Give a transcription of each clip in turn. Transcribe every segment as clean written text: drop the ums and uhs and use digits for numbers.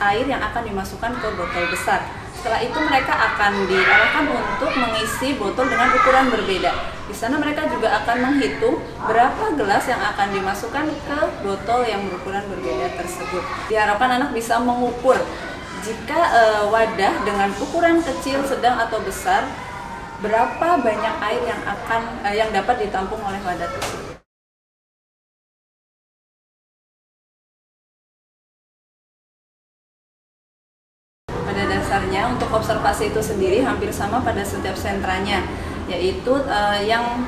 air yang akan dimasukkan ke botol besar. Setelah itu mereka akan diarahkan untuk mengisi botol dengan ukuran berbeda. Di sana mereka juga akan menghitung berapa gelas yang akan dimasukkan ke botol yang berukuran berbeda tersebut. Diharapkan anak bisa mengukur jika wadah dengan ukuran kecil, sedang atau besar, berapa banyak air yang dapat ditampung oleh wadah tersebut. Pada dasarnya untuk observasi itu sendiri hampir sama pada setiap sentranya, yaitu yang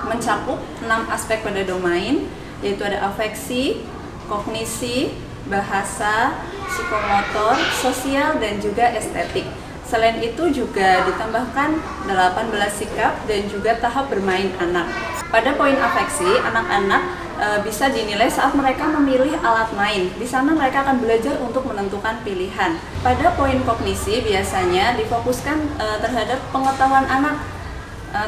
mencakup 6 aspek pada domain, yaitu ada afeksi, kognisi, bahasa, psikomotor, sosial, dan juga estetik. Selain itu juga ditambahkan 18 sikap dan juga tahap bermain anak. Pada poin afeksi, anak-anak bisa dinilai saat mereka memilih alat main. Di sana mereka akan belajar untuk menentukan pilihan. Pada poin kognisi biasanya difokuskan terhadap pengetahuan anak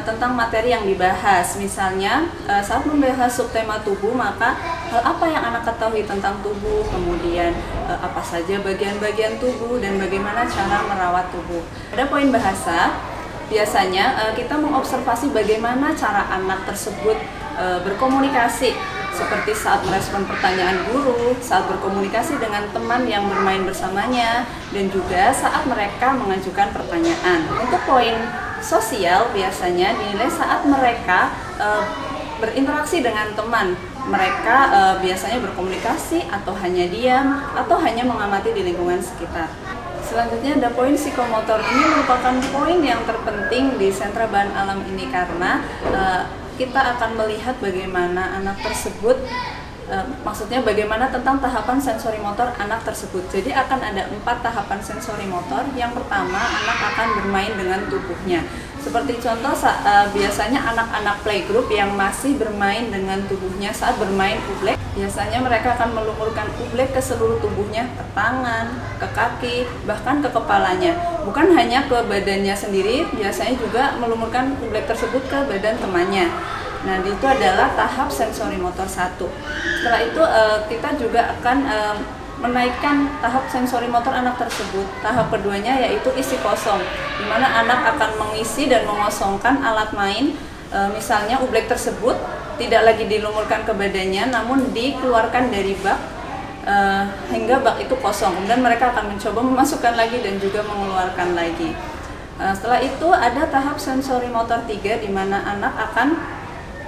tentang materi yang dibahas. Misalnya saat membahas subtema tubuh, maka hal apa yang anak ketahui tentang tubuh, kemudian apa saja bagian-bagian tubuh dan bagaimana cara merawat tubuh. Pada poin bahasa, biasanya kita mengobservasi bagaimana cara anak tersebut berkomunikasi, seperti saat merespon pertanyaan guru, saat berkomunikasi dengan teman yang bermain bersamanya, dan juga saat mereka mengajukan pertanyaan. Untuk poin sosial biasanya dinilai saat mereka berinteraksi dengan teman. Mereka biasanya berkomunikasi atau hanya diam atau hanya mengamati di lingkungan sekitar. Selanjutnya ada poin psikomotor. Ini merupakan poin yang terpenting di sentra bahan alam ini karena kita akan melihat bagaimana anak tersebut, maksudnya bagaimana tentang tahapan sensori motor anak tersebut. Jadi akan ada 4 tahapan sensori motor. Yang pertama, anak akan bermain dengan tubuhnya. Seperti contoh biasanya anak-anak playgroup yang masih bermain dengan tubuhnya saat bermain ublek, biasanya mereka akan melumurkan ublek ke seluruh tubuhnya, ke tangan, ke kaki, bahkan ke kepalanya. Bukan hanya ke badannya sendiri, biasanya juga melumurkan ublek tersebut ke badan temannya. Nah, itu adalah tahap sensori motor 1. Setelah itu kita juga akan menaikkan tahap sensori motor anak tersebut. Tahap keduanya yaitu isi kosong, di mana anak akan mengisi dan mengosongkan alat main. Misalnya ublek tersebut tidak lagi dilumurkan ke badannya, namun dikeluarkan dari bak hingga bak itu kosong. Kemudian mereka akan mencoba memasukkan lagi dan juga mengeluarkan lagi. Setelah itu ada tahap sensori motor 3, di mana anak akan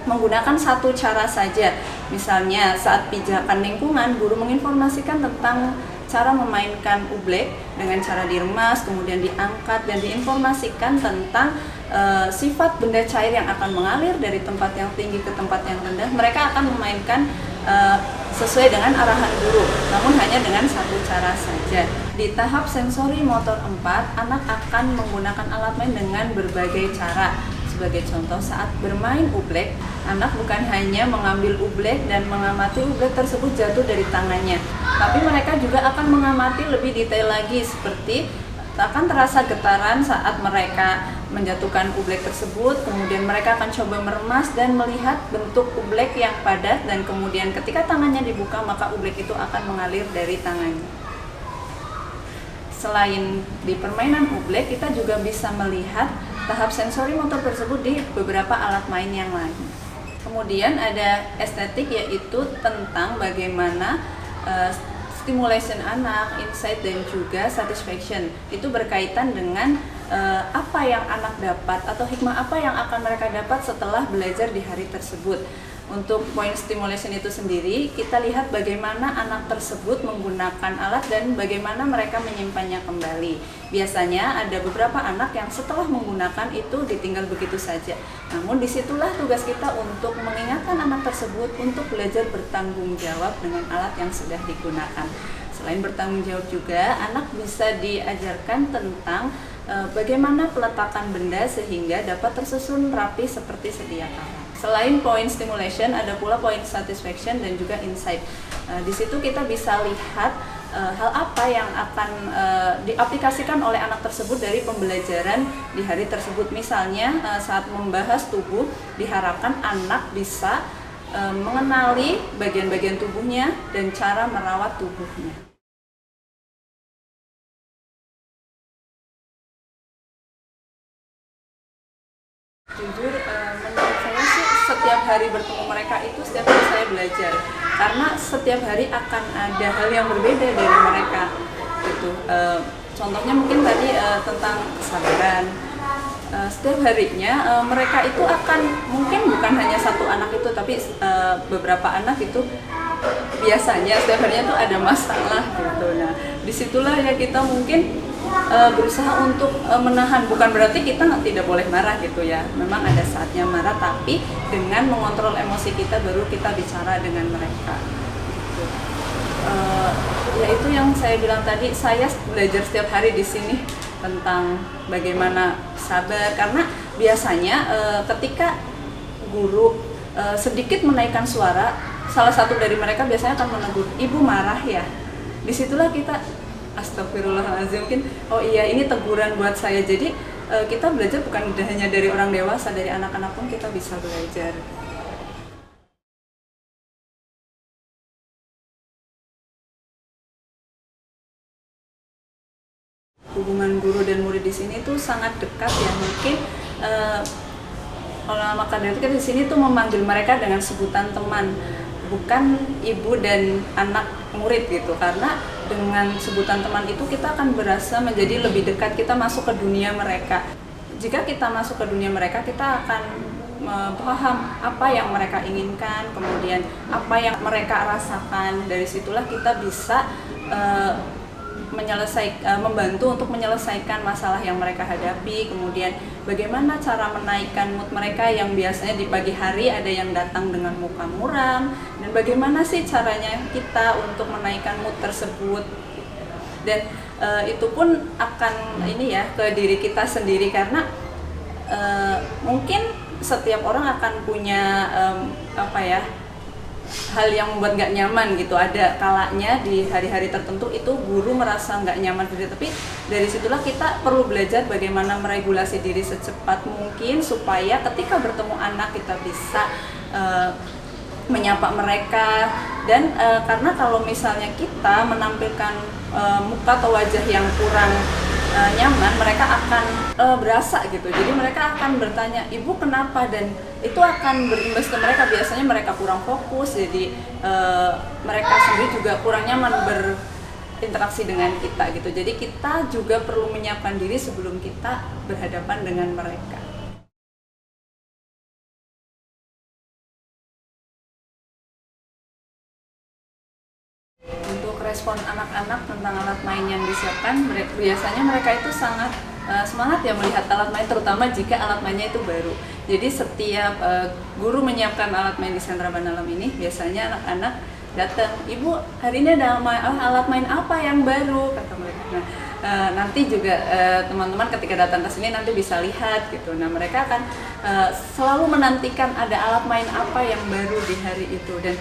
menggunakan satu cara saja. Misalnya saat pijakan lingkungan, guru menginformasikan tentang cara memainkan ublek dengan cara diremas, kemudian diangkat dan diinformasikan tentang sifat benda cair yang akan mengalir dari tempat yang tinggi ke tempat yang rendah. Mereka akan memainkan sesuai dengan arahan guru, namun hanya dengan satu cara saja. Di tahap sensori motor 4, anak akan menggunakan alat main dengan berbagai cara. Sebagai contoh, saat bermain ublek, anak bukan hanya mengambil ublek dan mengamati ublek tersebut jatuh dari tangannya, tapi mereka juga akan mengamati lebih detail lagi, seperti akan terasa getaran saat mereka menjatuhkan ublek tersebut. Kemudian mereka akan coba meremas dan melihat bentuk ublek yang padat, dan kemudian ketika tangannya dibuka maka ublek itu akan mengalir dari tangannya. Selain di permainan ublek, kita juga bisa melihat tahap sensori motor tersebut di beberapa alat main yang lain. Kemudian ada estetik, yaitu tentang bagaimana stimulation anak, insight, dan juga satisfaction. Itu berkaitan dengan apa yang anak dapat atau hikmah apa yang akan mereka dapat setelah belajar di hari tersebut. Untuk poin stimulation itu sendiri, kita lihat bagaimana anak tersebut menggunakan alat dan bagaimana mereka menyimpannya kembali. Biasanya ada beberapa anak yang setelah menggunakan itu ditinggal begitu saja. Namun disitulah tugas kita untuk mengingatkan anak tersebut untuk belajar bertanggung jawab dengan alat yang sudah digunakan. Selain bertanggung jawab juga, anak bisa diajarkan tentang bagaimana peletakan benda sehingga dapat tersusun rapi seperti sedia kala. Selain poin stimulation, ada pula poin satisfaction dan juga insight. Di situ kita bisa lihat hal apa yang akan diaplikasikan oleh anak tersebut dari pembelajaran di hari tersebut. Misalnya saat membahas tubuh, diharapkan anak bisa mengenali bagian-bagian tubuhnya dan cara merawat tubuhnya. Jujur, menurut saya sih setiap hari bertemu mereka itu setiap hari saya belajar, karena setiap hari akan ada hal yang berbeda dari mereka gitu. Contohnya mungkin tadi tentang kesabaran. Setiap harinya mereka itu akan, mungkin bukan hanya satu anak itu, tapi beberapa anak itu biasanya setiap harinya tuh ada masalah gitu. Nah, disitulah ya kita mungkin berusaha untuk menahan, bukan berarti kita tidak boleh marah gitu ya, memang ada saatnya marah, tapi dengan mengontrol emosi kita baru kita bicara dengan mereka gitu. Ya itu yang saya bilang tadi, saya belajar setiap hari di sini tentang bagaimana sabar, karena biasanya ketika guru sedikit menaikkan suara, salah satu dari mereka biasanya akan menegur, "Ibu marah ya?" Disitulah kita astagfirullahaladzim, mungkin oh iya ini teguran buat saya. Jadi kita belajar bukan hanya dari orang dewasa, dari anak-anak pun kita bisa belajar. Hubungan guru dan murid di sini tuh sangat dekat ya, mungkin maka dari itu kita di sini tuh memanggil mereka dengan sebutan teman, bukan ibu dan anak murid gitu, karena dengan sebutan teman itu kita akan berasa menjadi lebih dekat, kita masuk ke dunia mereka. Jika kita masuk ke dunia mereka, kita akan paham apa yang mereka inginkan, kemudian apa yang mereka rasakan. Dari situlah kita bisa membantu untuk menyelesaikan masalah yang mereka hadapi, kemudian bagaimana cara menaikkan mood mereka yang biasanya di pagi hari ada yang datang dengan muka muram, dan bagaimana sih caranya kita untuk menaikkan mood tersebut. Dan itu pun akan ini ya ke diri kita sendiri, karena mungkin setiap orang akan punya hal yang membuat nggak nyaman gitu. Ada kalanya di hari-hari tertentu itu guru merasa nggak nyaman gitu, tapi dari situlah kita perlu belajar bagaimana meregulasi diri secepat mungkin supaya ketika bertemu anak kita bisa menyapa mereka. Dan karena kalau misalnya kita menampilkan muka atau wajah yang kurang nyaman, mereka akan berasa gitu. Jadi mereka akan bertanya, "Ibu kenapa?" Dan itu akan berimbas ke mereka. Biasanya mereka kurang fokus, jadi mereka sendiri juga kurang nyaman berinteraksi dengan kita gitu. Jadi kita juga perlu menyiapkan diri sebelum kita berhadapan dengan mereka. Untuk respon anak-anak tentang alat main yang disiapkan, biasanya mereka itu sangat semangat ya melihat alat main, terutama jika alat mainnya itu baru. Jadi setiap guru menyiapkan alat main di Sentra Banalam ini, biasanya anak-anak datang, "Ibu, hari ini ada alat main apa yang baru?" kata mereka. Nah, nanti juga teman-teman ketika datang ke sini nanti bisa lihat gitu. Nah, mereka akan selalu menantikan ada alat main apa yang baru di hari itu. Dan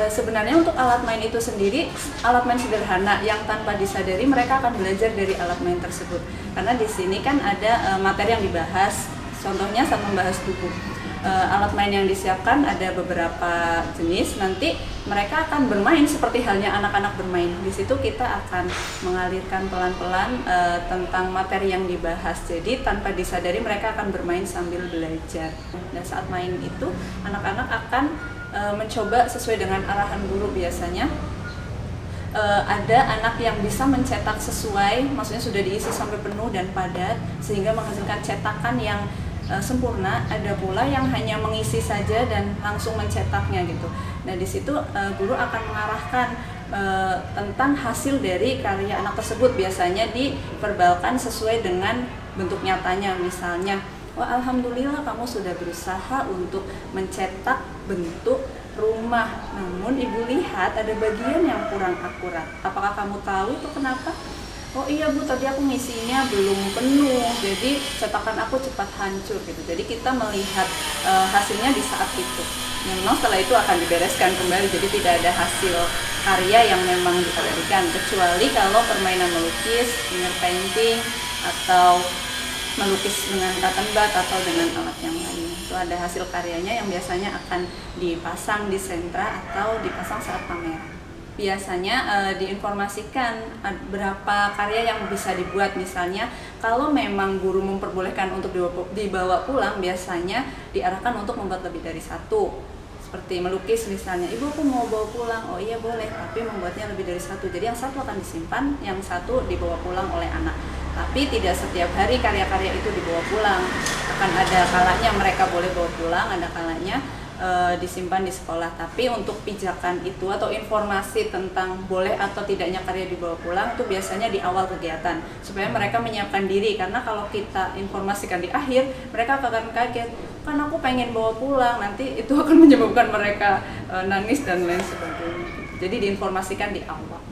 sebenarnya untuk alat main itu sendiri, alat main sederhana yang tanpa disadari mereka akan belajar dari alat main tersebut. Karena di sini kan ada materi yang dibahas, contohnya saat membahas tubuh. Alat main yang disiapkan ada beberapa jenis, nanti mereka akan bermain seperti halnya anak-anak bermain. Di situ kita akan mengalirkan pelan-pelan tentang materi yang dibahas. Jadi tanpa disadari mereka akan bermain sambil belajar. Dan saat main itu anak-anak akan mencoba sesuai dengan arahan guru. Biasanya ada anak yang bisa mencetak sesuai, maksudnya sudah diisi sampai penuh dan padat sehingga menghasilkan cetakan yang sempurna. Ada pula yang hanya mengisi saja dan langsung mencetaknya gitu. Nah, di situ guru akan mengarahkan tentang hasil dari karya anak tersebut. Biasanya diverbalkan sesuai dengan bentuk nyatanya. Misalnya, "Wah, alhamdulillah kamu sudah berusaha untuk mencetak bentuk rumah, namun ibu lihat ada bagian yang kurang akurat. Apakah kamu tahu itu kenapa?" "Oh iya Bu, tadi aku ngisinya belum penuh, jadi cetakan aku cepat hancur," gitu. Jadi kita melihat hasilnya di saat itu. Memang setelah itu akan dibereskan kembali, jadi tidak ada hasil karya yang memang diabadikan, kecuali kalau permainan melukis, finger painting, atau melukis dengan cotton bud atau dengan alat yang lain. Itu ada hasil karyanya yang biasanya akan dipasang di sentra atau dipasang saat pameran. biasanya diinformasikan berapa karya yang bisa dibuat. Misalnya kalau memang guru memperbolehkan untuk dibawa pulang, biasanya diarahkan untuk membuat lebih dari satu. Seperti melukis misalnya, ibu aku mau bawa pulang, oh iya boleh, tapi membuatnya lebih dari satu. Jadi yang satu akan disimpan, yang satu dibawa pulang oleh anak. Tapi tidak setiap hari karya-karya itu dibawa pulang. Akan ada kalanya mereka boleh bawa pulang, ada kalanya disimpan di sekolah. Tapi untuk pijakan itu atau informasi tentang boleh atau tidaknya karya dibawa pulang itu biasanya di awal kegiatan, supaya mereka menyiapkan diri. Karena kalau kita informasikan di akhir, mereka akan kaget, kan aku pengen bawa pulang, nanti itu akan menyebabkan mereka nangis dan lain sebagainya. Jadi diinformasikan di awal.